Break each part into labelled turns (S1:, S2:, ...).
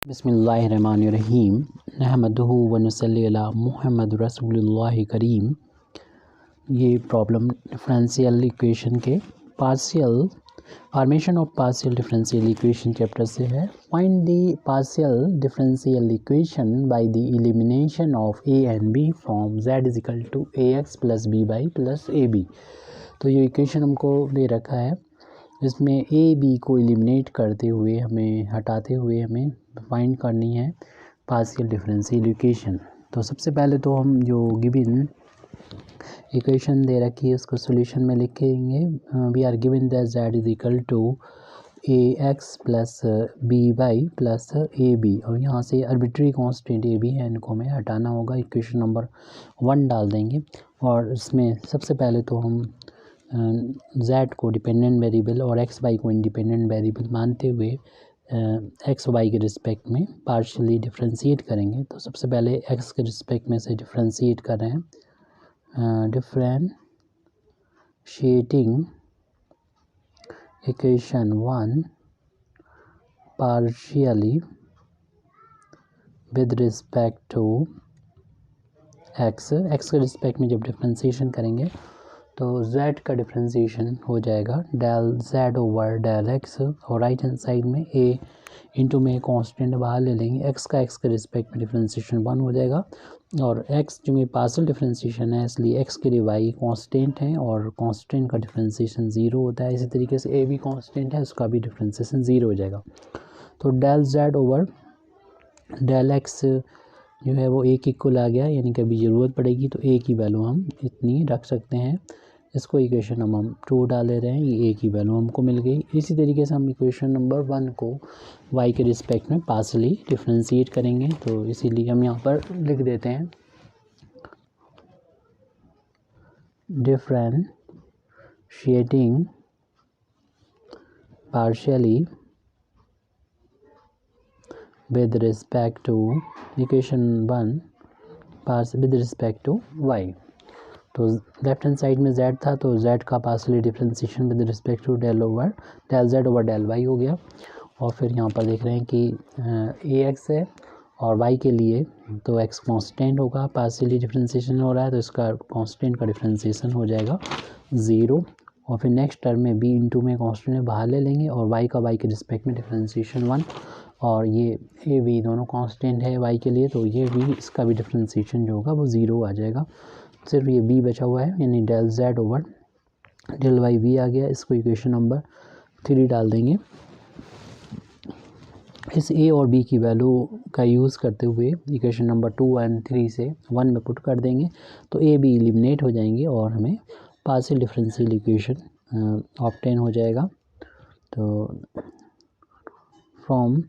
S1: बिस्मिल्लाहिर्रहमानिर्रहीम नहमदुहु व नुसल्ली अला मुहम्मद रसूलुल्लाह करीम। ये प्रॉब्लम डिफरेंशियल इक्वेशन के partial formation of partial differential equation chapter से है। Find the partial differential equation by the elimination of a and b from z is equal to a x plus b y plus a b. तो ये equation हमको दे रखा है, इसमें A B को eliminate करते हुए हटाते हुए हमें फाइंड करनी है पार्शियल डिफरेंशियल इक्वेशन। तो सबसे पहले तो हम जो गिवन इक्वेशन दे रखी है उसको सॉल्यूशन में लिखेंगे। We are given that z is equal to a x plus b y plus a b, और यहाँ से आर्बिट्री कांस्टेंट ए बी है, इनको हमें हटाना होगा। इक्वेशन नंबर 1 डाल देंगे और इसमें सबसे पहले तो हम z को डिपेंडेंट वेरिएबल और x y को इंडिपेंडेंट वेरिएबल मानते हुए x y के रिस्पेक्ट में पार्शियली डिफरेंशिएट करेंगे। तो सबसे पहले x के रिस्पेक्ट में से डिफरेंशिएट कर रहे हैं। Differentiating equation 1 partially with respect to x के रिस्पेक्ट में जब डिफरेंशिएशन करेंगे तो z का डिफरेंशिएशन हो जाएगा del z over del x, और राइट हैंड साइड में a इंटू में कांस्टेंट बाहर ले लेंगे। x का x के रिस्पेक्ट में डिफरेंशिएशन 1 हो जाएगा, और x जो पार्शियल डिफरेंशिएशन है इसलिए x के लिए y कांस्टेंट है और कांस्टेंट का डिफरेंशिएशन 0 होता है। इसी तरीके से a भी कांस्टेंट है, उसका भी डिफरेंशिएशन 0 हो जाएगा। तो del z over del x जो है वो a की इक्वल आ गया, यानी कि अभी ज़रूरत पड़ेगी तो a की वैल्यू हम इतनी रख सकते हैं। इसको इक्वेशन हम 2 डाल ले रहे हैं, ये a की वैल्यू हमको मिल गई। इसी तरीके से हम इक्वेशन नंबर 1 को y के रिस्पेक्ट में पार्शियली डिफरेंशिएट करेंगे। तो इसीलिए हम यहाँ पर लिख देते हैं differentiating partially with respect to equation 1 with respect to y। तो लेफ्ट हैंड साइड में z था तो z का partially differentiation with respect to del z over del y हो गया। और फिर यहाँ पर देख रहे हैं कि ax है और y के लिए तो x कांस्टेंट होगा, पार्शियली डिफरेंशिएशन हो रहा है तो इसका कांस्टेंट का डिफरेंशिएशन हो जाएगा 0। और फिर नेक्स्ट टर्म में b इंटू में कांस्टेंट में बाहर ले लेंगे और y का y के रिस्पेक्ट में डिफरेंशिएशन 1, और ये a b दोनों कांस्टेंट है y के लिए तो ये भी इसका भी डिफरेंशिएशन जो होगा वो 0 आ जाएगा। सिर्फ ये b बचा हुआ है, यानी del z over del y b आ गया। इसको इक्वेशन नंबर 3 डाल देंगे। इस a और b की वैल्यू का यूज़ करते हुए इक्वेशन नंबर 2 एंड 3 से 1 में पुट कर देंगे तो a b एलिमिनेट हो जाएंगे और हमें पार्शियल डिफरेंशियल इक्वेशन ऑब्टेन हो जाएगा। तो from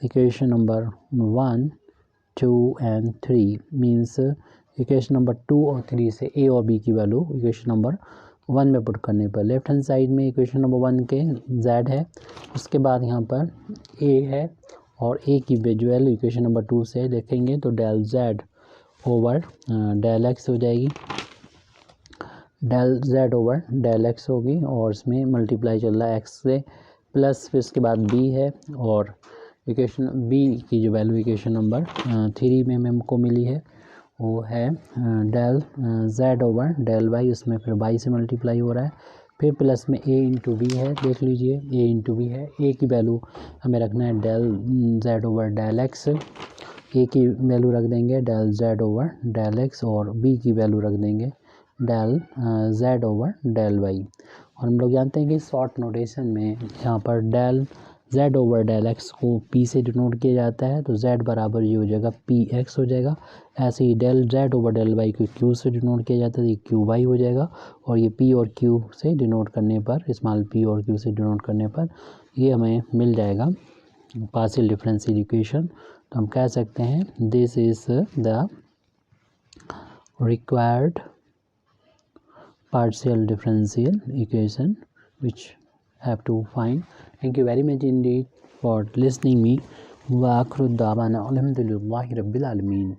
S1: equation number 1, 2 and 3 means equation number 2 और 3 से a और b की वैल्यू इक्वेशन नंबर 1 में पुट करने पर लेफ्ट हैंड साइड में इक्वेशन नंबर 1 के z है, उसके बाद यहाँ पर a है और a की वैल्यू इक्वेशन नंबर 2 से देखेंगे तो del z over del x हो जाएगी, del z over del x होगी और इसमें मल्टीप्लाई चल रहा है x से, प्लस फिर इसके बाद b है और इक्वेशन b की जो वैल्यू इक्वेशन नंबर 3 में हमको मिली है वो है del z over del y, उसमें फिर y से मल्टीप्लाई हो रहा है, फिर प्लस में a इंटू बी है, देख लीजिए a इंटू बी है। a की वैल्यू हमें रखना है del z over del x, a की वैल्यू रख देंगे del z over del x और b की वैल्यू रख देंगे del z over del y। और हम लोग जानते हैं कि शॉर्ट नोटेशन में यहाँ पर del z over del x को p से डिनोट किया जाता है, तो z बराबर ये हो जाएगा px हो जाएगा। ऐसे ही del z over del y को q से डिनोट किया जाता है तो ये qy हो जाएगा, और ये p और q से डिनोट करने पर, स्मॉल p और q से डिनोट करने पर ये हमें मिल जाएगा पार्शियल डिफरेंशियल इक्वेशन। तो हम कह सकते हैं this is the required partial differential equation which have to find. Thank you very much indeed for listening me. Wa akhru da'wana alhamdulillahi rabbil alamin.